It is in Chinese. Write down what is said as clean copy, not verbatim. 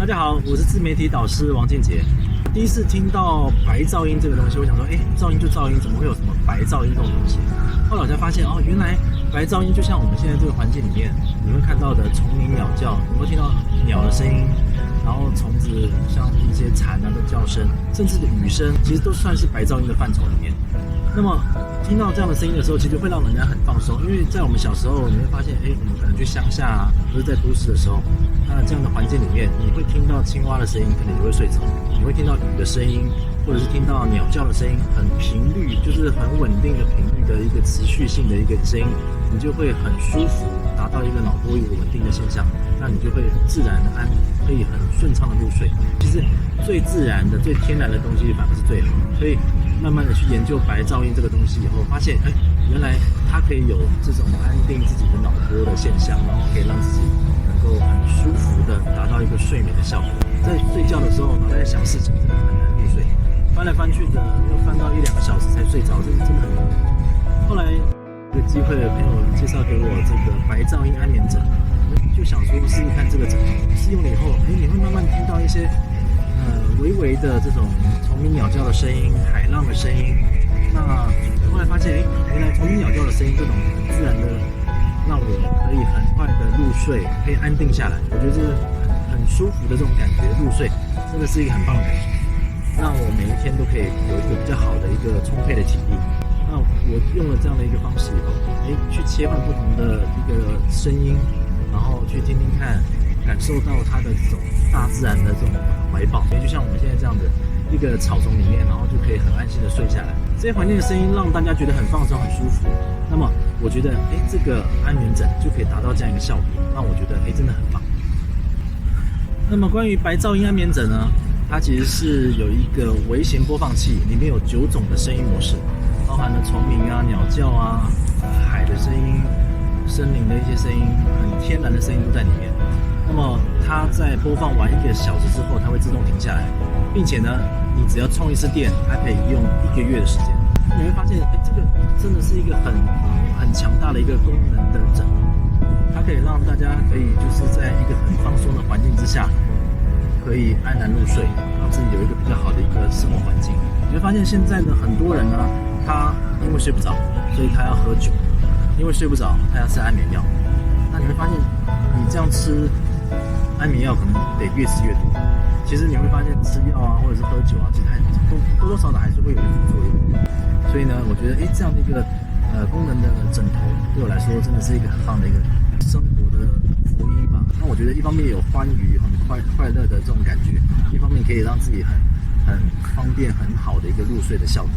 大家好，我是自媒体导师王俊杰。第一次听到白噪音这个东西，我想说，噪音就噪音，怎么会有什么白噪音这种东西？后来我才发现，原来白噪音就像我们现在这个环境里面，你会看到的虫鸣鸟叫，你会听到鸟的声音，然后虫子像一些蝉的叫声，甚至的雨声，其实都算是白噪音的范畴里面。那么听到这样的声音的时候，其实会让人家很放松，因为在我们小时候，你会发现，我们可能去乡下啊，或者在都市的时候，那这样的环境里面，你会听到青蛙的声音，可能你会睡着；你会听到雨的声音，或者是听到鸟叫的声音，很频率，就是很稳定的频率的一个持续性的一个声音，你就会很舒服，达到一个脑波一个稳定的现象，那你就会很自然的可以很顺畅的入睡。其实最自然的、最天然的东西反而是最好，所以慢慢的去研究白噪音这个东西以后，发现原来它可以有这种安定自己的脑波的现象，然后可以让自己能够很舒服的达到一个睡眠的效果。在睡觉的时候，脑袋在想事情，真的很难入睡，翻来翻去的，要翻到1-2个小时才睡着，这是真的很难。后来有个机会，朋友介绍给我这个白噪音安眠枕，就想说试试看这个枕头。试用了以后，你会慢慢听到一些微微的这种虫鸣鸟叫的声音，海浪的声音。那后来发现，原来虫鸣鸟叫的声音这种很自然的，让我可以很快的入睡，可以安定下来。我觉得这个很舒服的这种感觉，入睡真的是一个很棒的感觉，让我每一天都可以有一个比较好的一个充沛的体力。那我用了这样的一个方式以后，去切换不同的一个声音，然后去听听看，感受到它的这种大自然的这种怀抱，就像我们现在这样的一个草丛里面，然后就可以很安心的睡下来。这些环境的声音让大家觉得很放松、很舒服。那么我觉得，这个安眠枕就可以达到这样一个效果，让我觉得，真的很棒。那么关于白噪音安眠枕呢，它其实是有一个微型播放器，里面有9种的声音模式，包含了虫鸣啊、鸟叫啊、海的声音、森林的一些声音，很天然的声音都在里面。那么它在播放完1个小时之后，它会自动停下来，并且呢，你只要充1次电，它可以用1个月的时间。你会发现，这个真的是一个很强大的一个功能的枕头，它可以让大家可以就是在一个很放松的环境之下，可以安然入睡，让自己有一个比较好的一个生活环境。你会发现现在的很多人呢，他因为睡不着，所以他要喝酒；因为睡不着，他要吃安眠药。那你会发现，你这样吃安眠药可能得越吃越多。其实你会发现吃药啊，或者是喝酒啊，其实多多少少还是会有一副作用。所以呢，我觉得这样的一个功能的枕头，对我来说真的是一个很棒的一个生活的福音吧。那我觉得一方面有欢愉、很快乐的这种感觉，一方面可以让自己很方便、很好的一个入睡的效果。